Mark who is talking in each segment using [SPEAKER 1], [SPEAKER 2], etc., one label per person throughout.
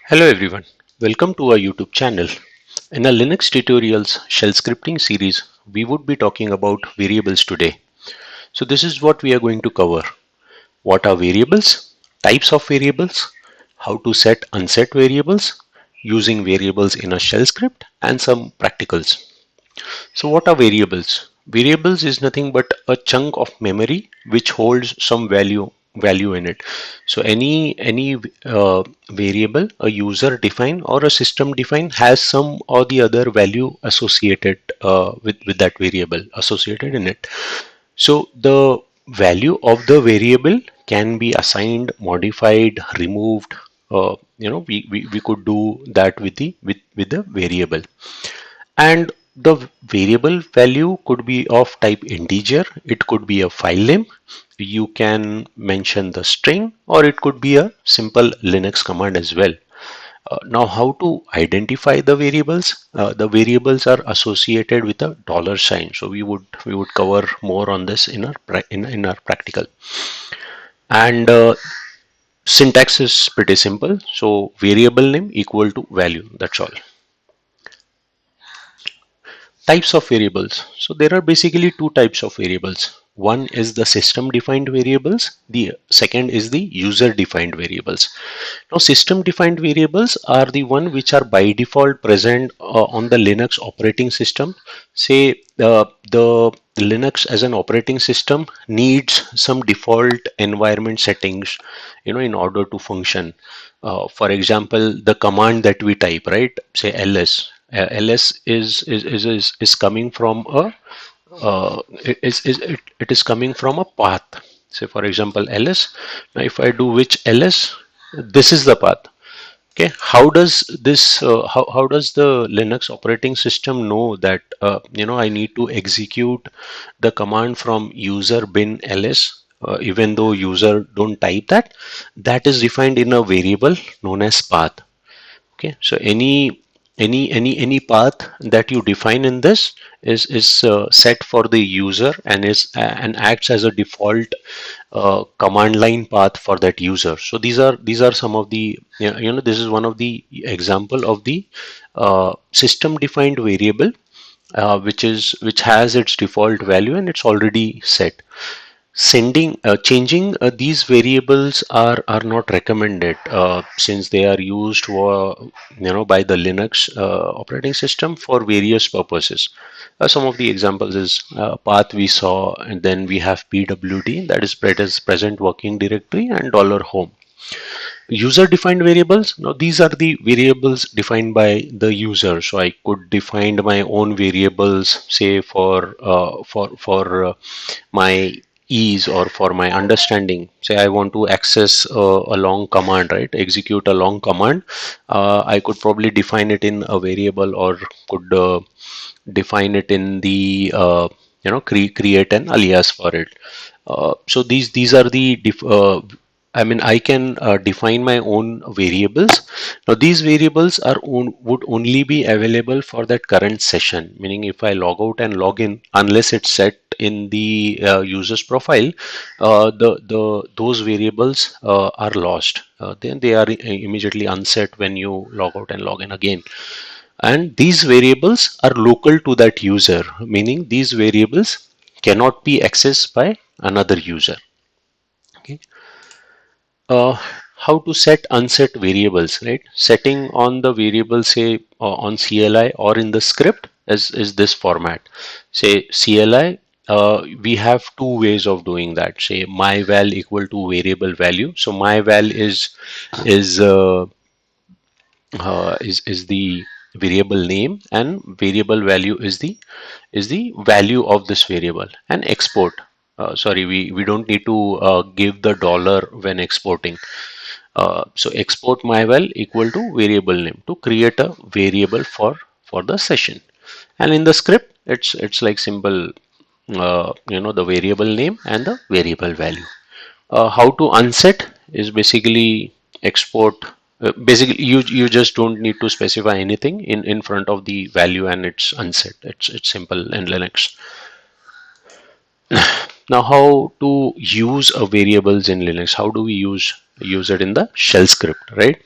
[SPEAKER 1] Hello everyone, welcome to our YouTube channel. In our Linux tutorials shell scripting series, we would be talking about variables today. So this is what we are going to cover. What are variables? Types of variables? How to set unset variables? Using variables in a shell script and some practicals. So what are variables? Variables is nothing but a chunk of memory which holds some value in it. So any variable a user define or a system define has some or the other value associated with that variable associated in it. So the value of the variable can be assigned, modified, removed. We could do that with the variable, and the variable value could be of type integer, it could be a file name, you can mention the string, or it could be a simple Linux command as well. Now how to identify the variables? The variables are associated with a dollar sign, so we would cover more on this in our practical. And syntax is pretty simple, so variable name equal to value, that's all. Types of variables. So there are basically two types of variables. One is the system defined variables. The second is the user defined variables. Now system defined variables are the one which are by default present on the Linux operating system. Say the Linux as an operating system needs some default environment settings, in order to function. For example, the command that we type, right? Say ls. Ls is coming from a it is coming from a path. Say for example ls. Now if I do which ls, this is the path. Okay, how does this how does the Linux operating system know that I need to execute the command from user bin ls, even though user don't type that? That is defined in a variable known as path. Okay, so any path that you define in this is set for the user and is and acts as a default command line path for that user. So these are some of the, this is one of the example of the system defined variable, which has its default value and it's already set. Changing these variables are not recommended, since they are used for, by the Linux operating system for various purposes. Some of the examples is path we saw, and then we have pwd, that is present working directory, and $home. User defined variables, now these are the variables defined by the user. So I could define my own variables, say for my ease or for my understanding. Say I want to access a long command, right? Execute a long command. I could probably define it in a variable, or could define it in the create an alias for it. So these are the I mean, I can define my own variables. Now these variables would only be available for that current session, meaning if I log out and log in, unless it's set in the user's profile, the those variables are lost. Then they are immediately unset when you log out and log in again. And these variables are local to that user, meaning these variables cannot be accessed by another user. Okay. uh, how to set unset variables, right? Setting on the variable, say on CLI or in the script, is this format. Say CLI, we have two ways of doing that. Say myval equal to variable value. So myval is uh, is the variable name, and variable value is the value of this variable. And export, sorry, we don't need to give the dollar when exporting. So export myval equal to variable name to create a variable for the session. And in the script, it's like simple, the variable name and the variable value. How to unset is basically export. Basically, you just don't need to specify anything in front of the value, and it's unset. It's simple in Linux. Now, how to use a variables in Linux? How do we use it in the shell script, right?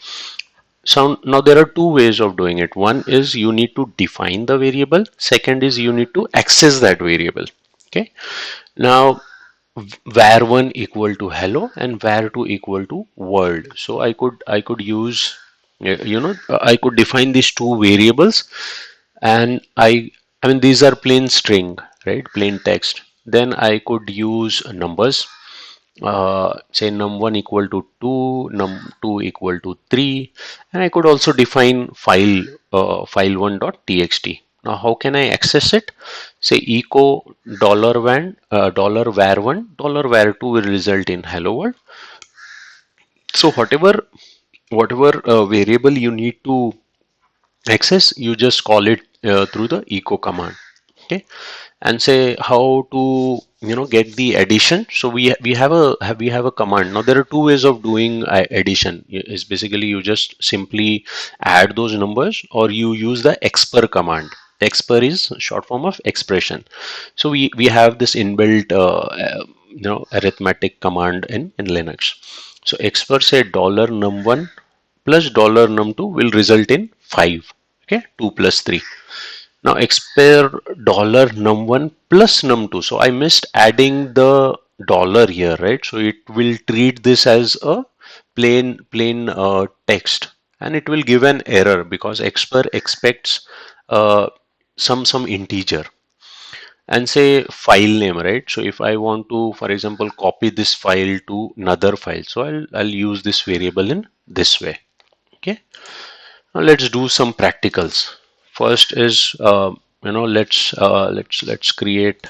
[SPEAKER 1] Now there are two ways of doing it. One is you need to define the variable. Second is you need to access that variable. Okay. Now var1 equal to hello and var2 equal to world. So I could use I could define these two variables, and I mean these are plain string, right? Plain text. Then I could use numbers, say num1 equal to 2, num2 equal to 3, and I could also define file1 dot txt. Now how can I access it? Say echo dollar var1 dollar var2 will result in hello world. So whatever variable you need to access, you just call it through the echo command. Okay. And say how to get the addition. So we have a command. Now there are two ways of doing addition. Is basically you just simply add those numbers, or you use the expr command. Expr is short form of expression. So we have this inbuilt arithmetic command in Linux. So expr say dollar num1 plus dollar num2 will result in 5. Okay, 2 plus 3. Now expire dollar num1 plus num2. So I missed adding the dollar here, right? So it will treat this as a plain text, and it will give an error because expire expects uh, some integer. And say file name, right? So if I want to, for example, copy this file to another file, so I'll use this variable in this way. Okay. Now let's do some practicals. First is let's create,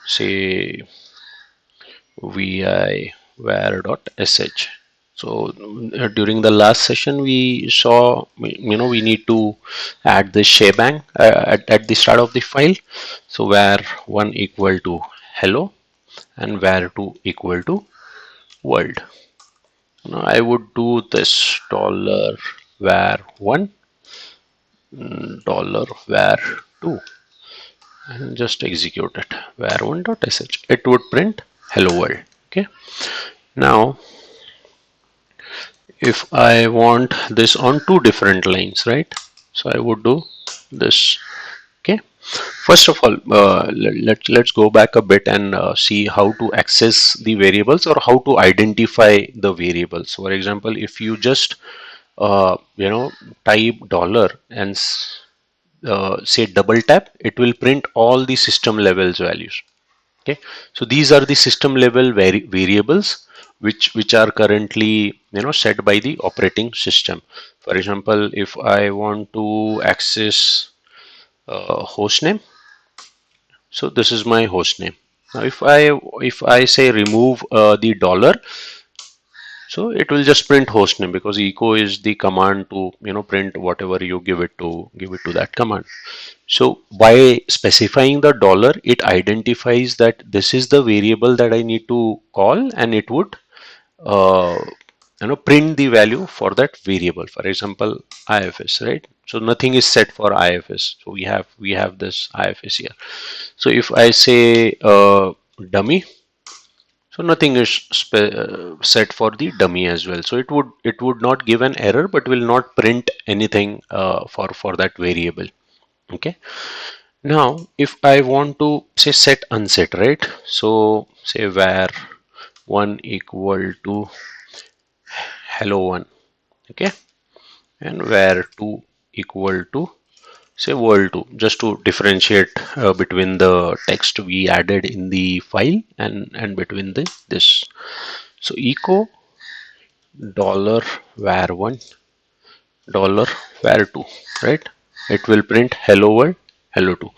[SPEAKER 1] say, vi var.sh. So during the last session we saw we need to add the shebang at the start of the file. So var1 equal to hello and var2 equal to world. Now I would do this dollar var1 dollar var2 and just execute it. var1.sh, it would print hello world. Okay. Now if I want this on two different lines, right? So I would do this. Okay. First of all, let's go back a bit and see how to access the variables or how to identify the variables. So for example, if you just type dollar and say double tap, it will print all the system levels values. Okay, so these are the system level variables which are currently set by the operating system. For example, if I want to access host name, so this is my host name. Now if I say remove the dollar, so it will just print host name because echo is the command to print whatever you give it to that command. So by specifying the dollar, it identifies that this is the variable that I need to call, and it would uh, print the value for that variable. For example, IFS, right? So nothing is set for IFS. So we have this IFS here. So if I say dummy, so nothing is set for the dummy as well. So it would not give an error, but will not print anything for that variable. Okay. Now, if I want to say set unset, right? So say var one equal to hello one, okay, and var two equal to say world two, just to differentiate between the text we added in the file and between this. So echo dollar var one dollar var two, right? It will print hello world hello two.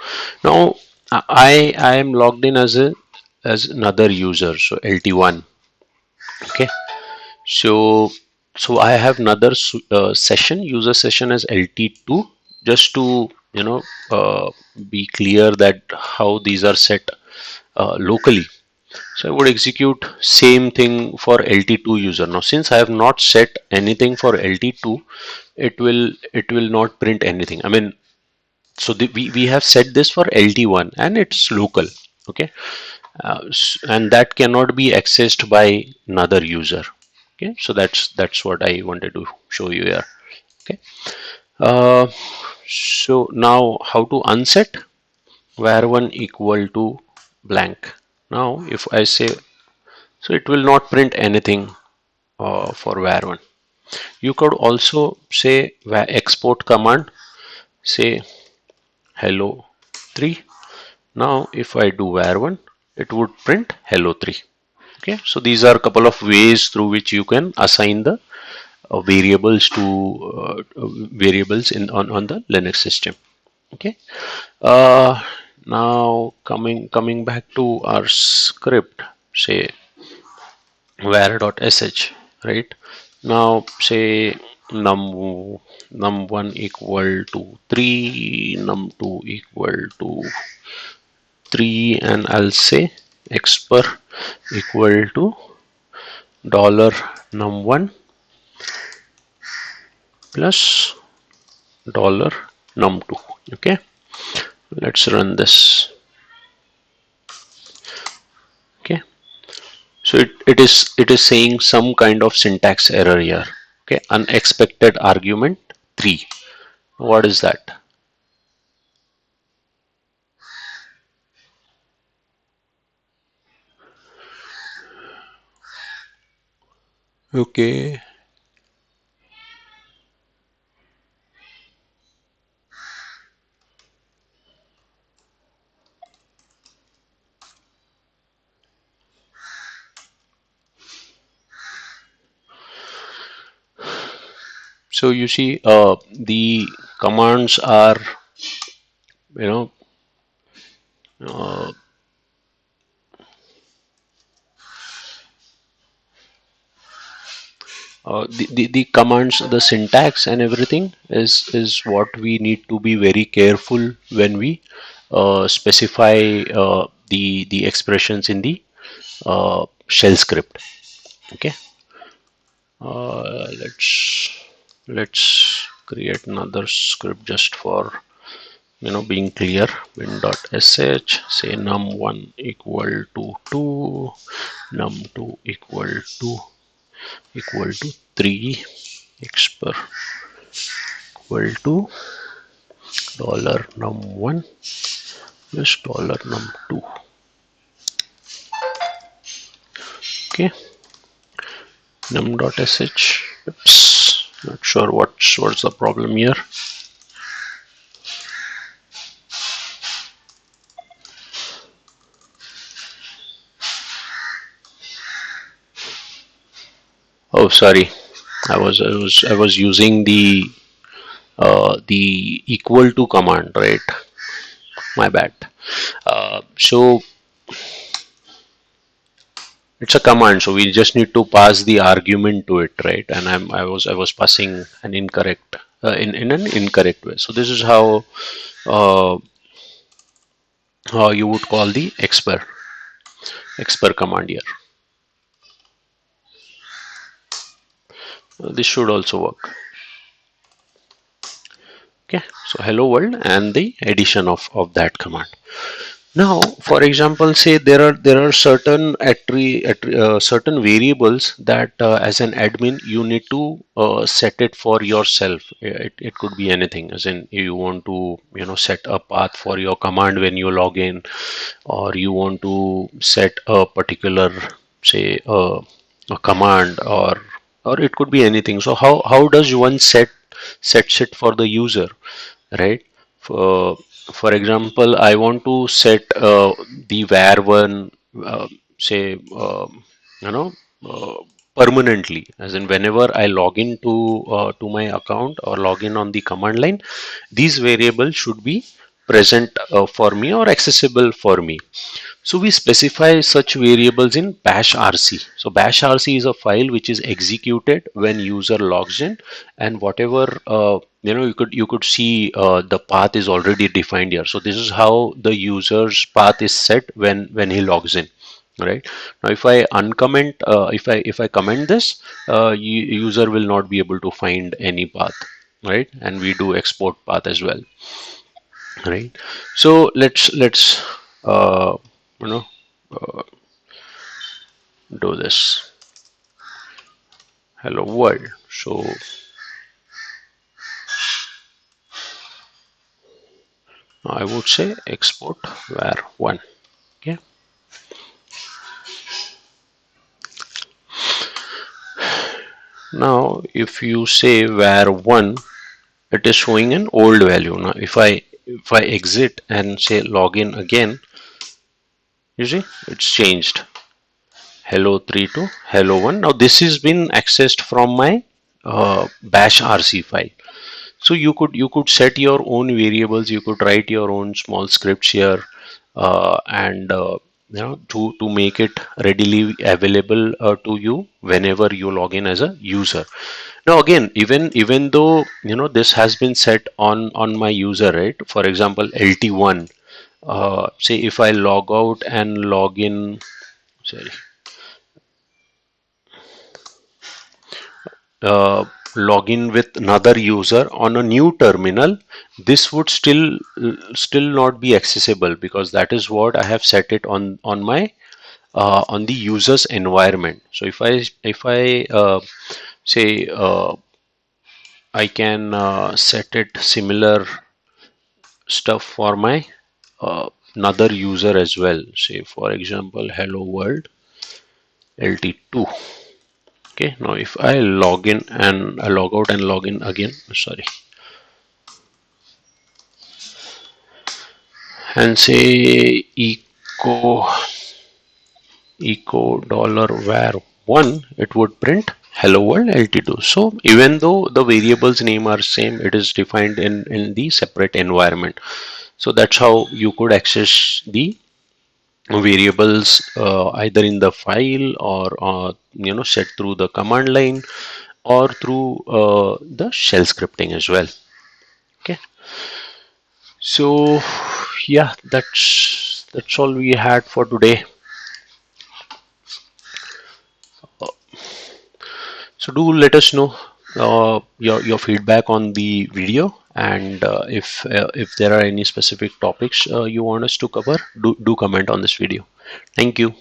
[SPEAKER 1] Now I am logged in as another user, so lt1. Okay. So I have another session, user session as lt2, just to be clear that how these are set locally. So I would execute same thing for lt2 user. Now since I have not set anything for lt2, it will not print anything. I mean, so we have set this for lt1 and it's local. Okay. And that cannot be accessed by another user. Okay, so that's what I wanted to show you here. Okay, uh, so now how to unset var1 equal to blank. Now if I say, so it will not print anything for var1. You could also say export command, say hello 3. Now if I do var1, it would print hello 3. Okay, so these are a couple of ways through which you can assign the variables to variables in on the Linux system. Okay, uh, now coming back to our script, say var.sh, right? Now say num1 equal to 3, num2 equal to 3, and I'll say expr equal to dollar num1 plus dollar num2. Okay, let's run this. Okay, so it is saying some kind of syntax error here. Okay, unexpected argument 3. What is that? Okay, so you see the commands are, you know, uh, the commands, the syntax and everything is what we need to be very careful when we specify the expressions in the shell script. Okay, let's create another script just for being clear. Win.sh, say num1 equal to 2, num2 equal to 3, expr equal to dollar num1 plus dollar num2. Okay, num.sh. Oops, not sure what's the problem here. Oh, sorry. I was using the equal to command, right? My bad. So it's a command, so we just need to pass the argument to it, right? And I was passing an incorrect in an incorrect way. So this is uh, how you would call the expr command here. This should also work. Okay, so hello world and the addition of that command. Now, for example, say there are certain variables that as an admin you need to set it for yourself. It could be anything, as in you want to set a path for your command when you log in, or you want to set a particular, say a command, or it could be anything. So how does one sets it for the user, right? For example, I want to set the var1, say, you know, uh, permanently, as in whenever I log in to my account or log in on the command line, these variables should be present for me or accessible for me. So we specify such variables in bash rc. So bash rc is a file which is executed when user logs in, and whatever you could see the path is already defined here. So this is how the user's path is set when he logs in. Right now, if I uncomment, if I comment this, user will not be able to find any path. Right, and we do export path as well. Right, so let's uh, you know do this. hello world. So I would say export var1. Okay. Now if you say var1, it is showing an old value. Now if I exit and say login again, you see it's changed. Hello 3 to hello 1. Now this has been accessed from my bash rc file. So you could set your own variables. You could write your own small scripts here, and to make it readily available to you whenever you log in as a user. Now again, even though this has been set on my user, right? For example, LT1. Say if I log out and log in. Sorry. Log in with another user on a new terminal, this would still not be accessible, because that is what I have set it on my on the user's environment. So if I say I can set it similar stuff for my another user as well. Say for example, hello world LT2. Okay, now if I log in and I log out and log in again, sorry, and say echo dollar var one, it would print hello world LT2. So even though the variables name are same, it is defined in the separate environment. So that's how you could access the variables either in the file, or set through the command line, or through the shell scripting as well. Okay, so yeah, that's all we had for today. So do let us know your feedback on the video, and if there are any specific topics you want us to cover, do comment on this video. Thank you.